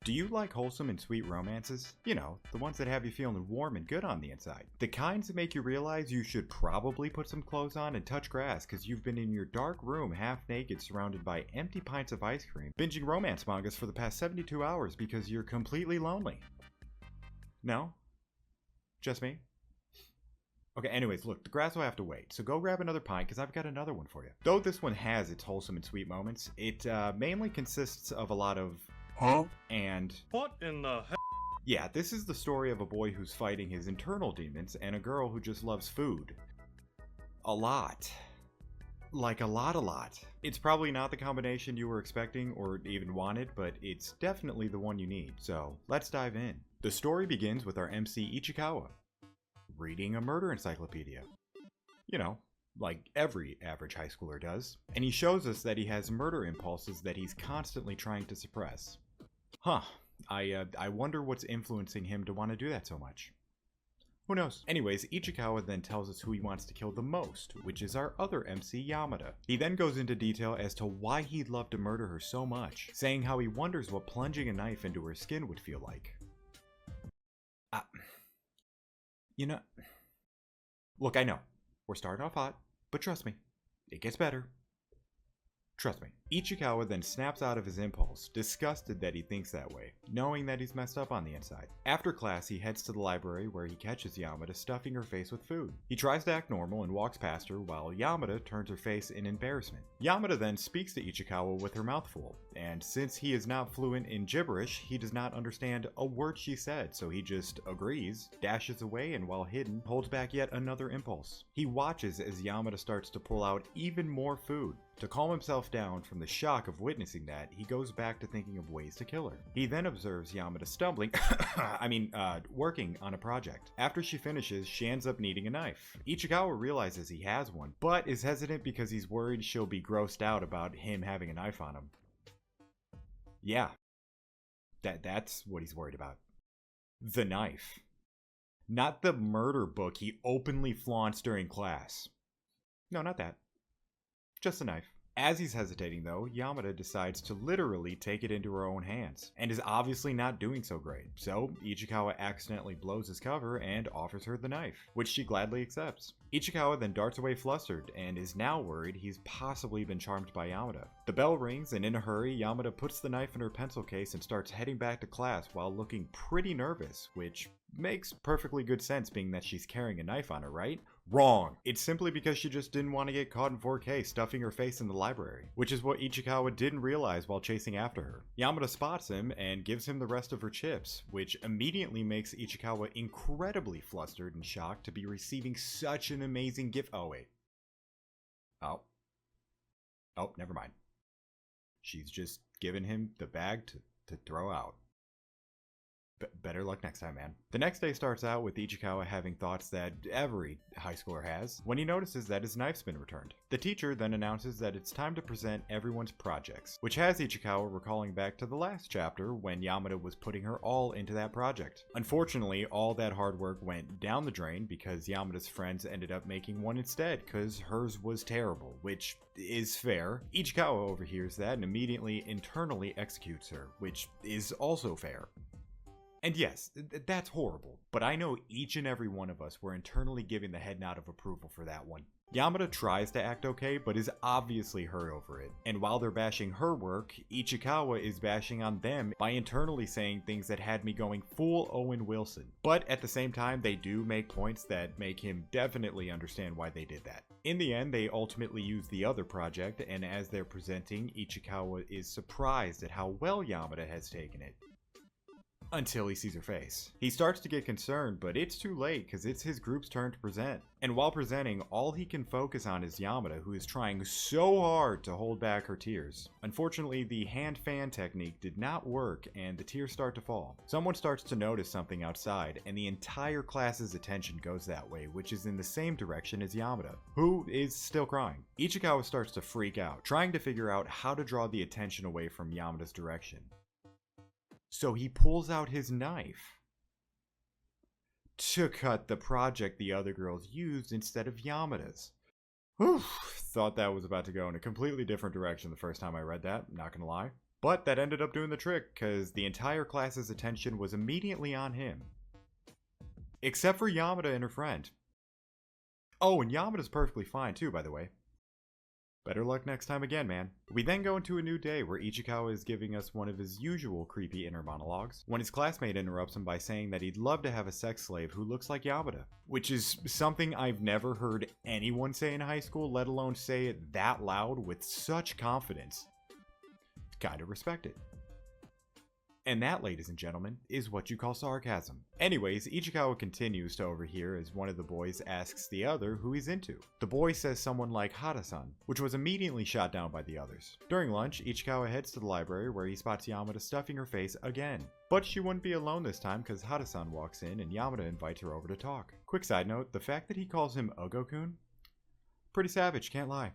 Do you like wholesome and sweet romances? You know, the ones that have you feeling warm and good on the inside. The kinds that make you realize you should probably put some clothes on and touch grass because you've been in your dark room half naked surrounded by empty pints of ice cream, binging romance mangas for the past 72 hours because you're completely lonely. No? Just me? Okay, anyways, look, the grass will have to wait, so go grab another pint because I've got another one for you. Though this one has its wholesome and sweet moments, it mainly consists of a lot of and what in the hell? Yeah, this is the story of a boy who's fighting his internal demons and a girl who just loves food. A lot. Like a lot. It's probably not the combination you were expecting or even wanted, but it's definitely the one you need, so let's dive in. The story begins with our MC Ichikawa reading a murder encyclopedia. You know, like every average high schooler does. And he shows us that he has murder impulses that he's constantly trying to suppress. Huh, I wonder what's influencing him to want to do that so much. Who knows? Anyways, Ichikawa then tells us who he wants to kill the most, which is our other MC, Yamada. He then goes into detail as to why he'd love to murder her so much, saying how he wonders what plunging a knife into her skin would feel like. You know, look, I know, we're starting off hot, but trust me, it gets better. Trust me. Ichikawa then snaps out of his impulse, disgusted that he thinks that way, knowing that he's messed up on the inside. After class, he heads to the library where he catches Yamada stuffing her face with food. He tries to act normal and walks past her while Yamada turns her face in embarrassment. Yamada then speaks to Ichikawa with her mouth full, and since he is not fluent in gibberish, he does not understand a word she said, so he just agrees, dashes away, and while hidden, holds back yet another impulse. He watches as Yamada starts to pull out even more food. To calm himself down from the shock of witnessing that, he goes back to thinking of ways to kill her. He then observes Yamada stumbling, working on a project. After she finishes, she ends up needing a knife. Ichikawa realizes he has one, but is hesitant because he's worried she'll be grossed out about him having a knife on him. Yeah, that's what he's worried about. The knife. Not the murder book he openly flaunts during class. No, not that. Just a knife. As he's hesitating though, Yamada decides to literally take it into her own hands, and is obviously not doing so great, so Ichikawa accidentally blows his cover and offers her the knife, which she gladly accepts. Ichikawa then darts away flustered, and is now worried he's possibly been charmed by Yamada. The bell rings, and in a hurry, Yamada puts the knife in her pencil case and starts heading back to class while looking pretty nervous, which makes perfectly good sense being that she's carrying a knife on her, right? Wrong. It's simply because she just didn't want to get caught in 4K stuffing her face in the library, which is what Ichikawa didn't realize while chasing after her. Yamada spots him and gives him the rest of her chips, which immediately makes Ichikawa incredibly flustered and shocked to be receiving such an amazing gift. Oh, wait. Oh, never mind. She's just given him the bag to throw out. Better luck next time, man. The next day starts out with Ichikawa having thoughts that every high schooler has when he notices that his knife's been returned. The teacher then announces that it's time to present everyone's projects, which has Ichikawa recalling back to the last chapter when Yamada was putting her all into that project. Unfortunately, all that hard work went down the drain because Yamada's friends ended up making one instead because hers was terrible, which is fair. Ichikawa overhears that and immediately internally executes her, which is also fair. And yes, that's horrible, but I know each and every one of us were internally giving the head nod of approval for that one. Yamada tries to act okay, but is obviously hurt over it. And while they're bashing her work, Ichikawa is bashing on them by internally saying things that had me going full Owen Wilson. But at the same time, they do make points that make him definitely understand why they did that. In the end, they ultimately use the other project, and as they're presenting, Ichikawa is surprised at how well Yamada has taken it. Until he sees her face. He starts to get concerned, but it's too late because it's his group's turn to present. And while presenting, all he can focus on is Yamada, who is trying so hard to hold back her tears. Unfortunately, the hand fan technique did not work and the tears start to fall. Someone starts to notice something outside, and the entire class's attention goes that way, which is in the same direction as Yamada, who is still crying. Ichikawa starts to freak out, trying to figure out how to draw the attention away from Yamada's direction. So he pulls out his knife to cut the project the other girls used instead of Yamada's. Whew, thought that was about to go in a completely different direction the first time I read that, not gonna lie. But that ended up doing the trick, because the entire class's attention was immediately on him. Except for Yamada and her friend. Oh, and Yamada's perfectly fine too, by the way. Better luck next time again, man. We then go into a new day where Ichikawa is giving us one of his usual creepy inner monologues, when his classmate interrupts him by saying that he'd love to have a sex slave who looks like Yamada, which is something I've never heard anyone say in high school, let alone say it that loud with such confidence. Kinda respect it. And that, ladies and gentlemen, is what you call sarcasm. Anyways, Ichikawa continues to overhear as one of the boys asks the other who he's into. The boy says someone like Hada-san, which was immediately shot down by the others. During lunch, Ichikawa heads to the library where he spots Yamada stuffing her face again. But she wouldn't be alone this time because Hada-san walks in and Yamada invites her over to talk. Quick side note, the fact that he calls him Ugo-kun? Pretty savage, can't lie.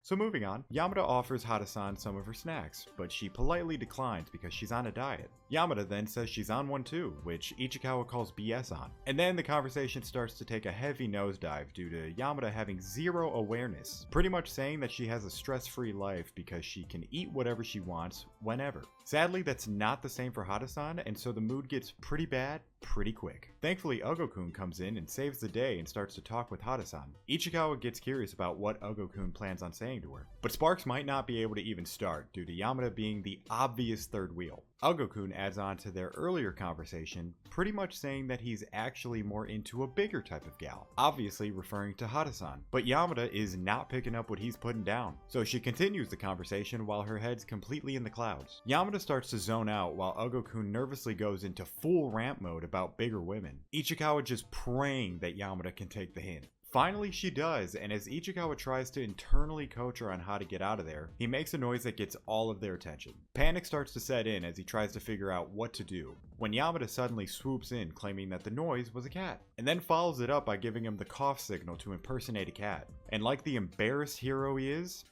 So moving on, Yamada offers Hada-san some of her snacks, but she politely declines because she's on a diet. Yamada then says she's on one too, which Ichikawa calls BS on. And then the conversation starts to take a heavy nosedive due to Yamada having zero awareness, pretty much saying that she has a stress-free life because she can eat whatever she wants, whenever. Sadly, that's not the same for Hada-san, and so the mood gets pretty bad pretty quick. Thankfully, Ugo-kun comes in and saves the day and starts to talk with Hada-san. Ichikawa gets curious about what Ugo-kun plans on saying to her, but sparks might not be able to even start due to Yamada being the obvious third wheel. Ugo-kun adds on to their earlier conversation, pretty much saying that he's actually more into a bigger type of gal, obviously referring to Hada-san. But Yamada is not picking up what he's putting down, so she continues the conversation while her head's completely in the clouds. Yamada starts to zone out while Ugo-kun nervously goes into full rant mode about bigger women, Ichikawa just praying that Yamada can take the hint. Finally, she does, and as Ichikawa tries to internally coach her on how to get out of there, he makes a noise that gets all of their attention. Panic starts to set in as he tries to figure out what to do, when Yamada suddenly swoops in claiming that the noise was a cat, and then follows it up by giving him the cough signal to impersonate a cat. And like the embarrassed hero he is,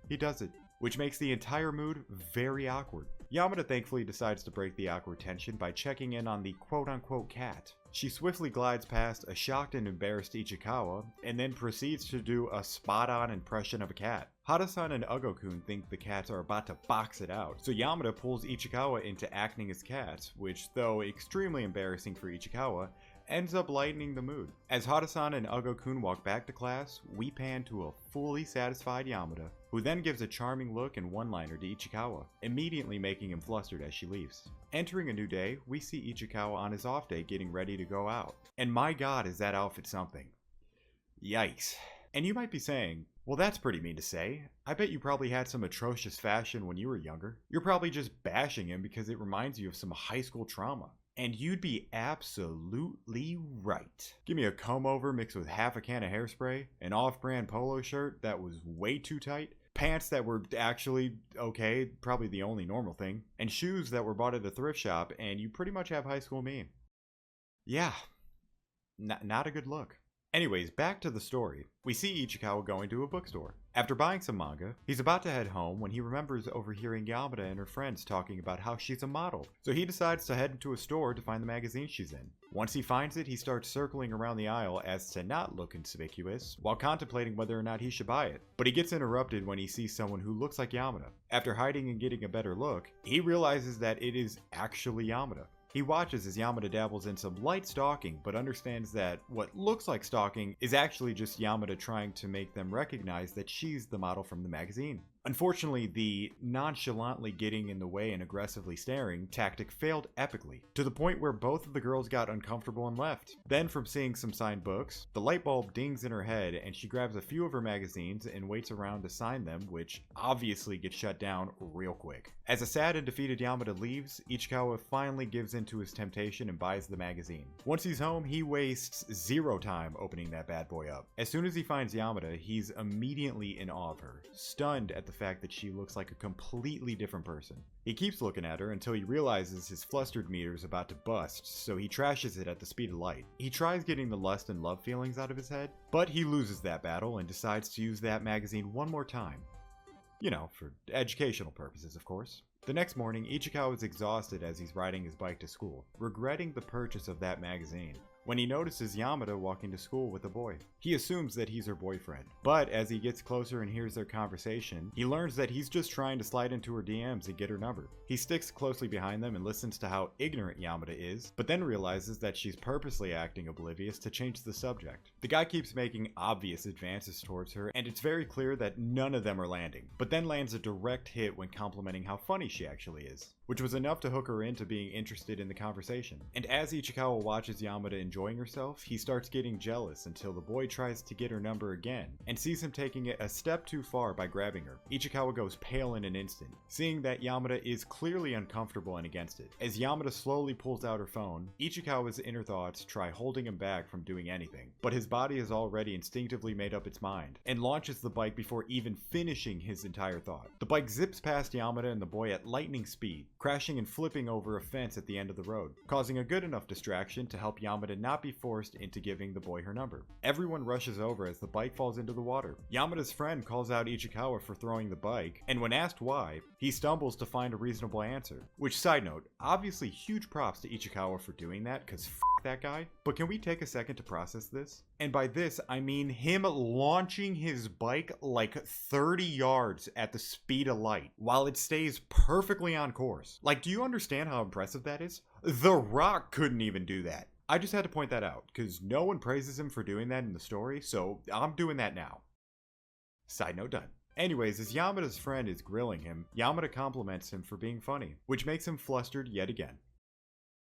he does it, which makes the entire mood very awkward. Yamada thankfully decides to break the awkward tension by checking in on the quote-unquote cat. She swiftly glides past a shocked and embarrassed Ichikawa, and then proceeds to do a spot-on impression of a cat. Hada-san and Ugo-kun think the cats are about to box it out, so Yamada pulls Ichikawa into acting as cats, which, though extremely embarrassing for Ichikawa, ends up lightening the mood. As Hada-san and Ugo-kun walk back to class, we pan to a fully satisfied Yamada, who then gives a charming look and one-liner to Ichikawa, immediately making him flustered as she leaves. Entering a new day, we see Ichikawa on his off day getting ready to go out. And my god, is that outfit something. Yikes. And you might be saying, well, that's pretty mean to say. I bet you probably had some atrocious fashion when you were younger. You're probably just bashing him because it reminds you of some high school trauma. And you'd be absolutely right. Give me a comb over mixed with half a can of hairspray, an off-brand polo shirt that was way too tight, pants that were actually okay, probably the only normal thing, and shoes that were bought at a thrift shop, and you pretty much have high school me. Yeah, not a good look. Anyways, back to the story. We see Ichikawa going to a bookstore. After buying some manga, he's about to head home when he remembers overhearing Yamada and her friends talking about how she's a model. So he decides to head into a store to find the magazine she's in. Once he finds it, he starts circling around the aisle as to not look conspicuous, while contemplating whether or not he should buy it. But he gets interrupted when he sees someone who looks like Yamada. After hiding and getting a better look, he realizes that it is actually Yamada. He watches as Yamada dabbles in some light stalking, but understands that what looks like stalking is actually just Yamada trying to make them recognize that she's the model from the magazine. Unfortunately, the nonchalantly getting in the way and aggressively staring tactic failed epically, to the point where both of the girls got uncomfortable and left. Then, from seeing some signed books, the light bulb dings in her head and she grabs a few of her magazines and waits around to sign them, which obviously gets shut down real quick. As a sad and defeated Yamada leaves, Ichikawa finally gives in to his temptation and buys the magazine. Once he's home, he wastes zero time opening that bad boy up. As soon as he finds Yamada, he's immediately in awe of her, stunned at the fact that she looks like a completely different person. He keeps looking at her until he realizes his flustered meter is about to bust, so he trashes it at the speed of light. He tries getting the lust and love feelings out of his head, but he loses that battle and decides to use that magazine one more time. You know, for educational purposes, of course. The next morning, Ichikawa is exhausted as he's riding his bike to school, regretting the purchase of that magazine. when he notices Yamada walking to school with a boy. He assumes that he's her boyfriend, but as he gets closer and hears their conversation, he learns that he's just trying to slide into her DMs and get her number. He sticks closely behind them and listens to how ignorant Yamada is, but then realizes that she's purposely acting oblivious to change the subject. The guy keeps making obvious advances towards her, and it's very clear that none of them are landing, but then lands a direct hit when complimenting how funny she actually is, which was enough to hook her into being interested in the conversation. And as Ichikawa watches Yamada enjoying herself, he starts getting jealous until the boy tries to get her number again, and sees him taking it a step too far by grabbing her. Ichikawa goes pale in an instant, seeing that Yamada is clearly uncomfortable and against it. As Yamada slowly pulls out her phone, Ichikawa's inner thoughts try holding him back from doing anything, but his body has already instinctively made up its mind, and launches the bike before even finishing his entire thought. The bike zips past Yamada and the boy at lightning speed, crashing and flipping over a fence at the end of the road, causing a good enough distraction to help Yamada not be forced into giving the boy her number. Everyone rushes over as the bike falls into the water. Yamada's friend calls out Ichikawa for throwing the bike, and when asked why, he stumbles to find a reasonable answer. Which, side note, obviously huge props to Ichikawa for doing that, cause f that guy. But can we take a second to process this? And by this, I mean him launching his bike like 30 yards at the speed of light, while it stays perfectly on course. Like, do you understand how impressive that is? The Rock couldn't even do that. I just had to point that out, because no one praises him for doing that in the story, so I'm doing that now. Side note done. Anyways, as Yamada's friend is grilling him, Yamada compliments him for being funny, which makes him flustered yet again.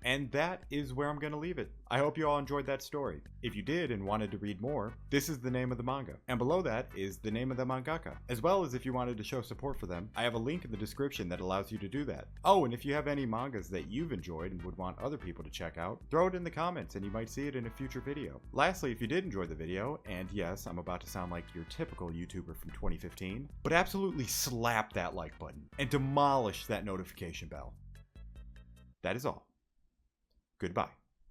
And that is where I'm going to leave it. I hope you all enjoyed that story. If you did and wanted to read more, this is the name of the manga. And below that is the name of the mangaka. As well as if you wanted to show support for them, I have a link in the description that allows you to do that. Oh, and if you have any mangas that you've enjoyed and would want other people to check out, throw it in the comments and you might see it in a future video. Lastly, if you did enjoy the video, and yes, I'm about to sound like your typical YouTuber from 2015, but absolutely slap that like button and demolish that notification bell. That is all. Goodbye.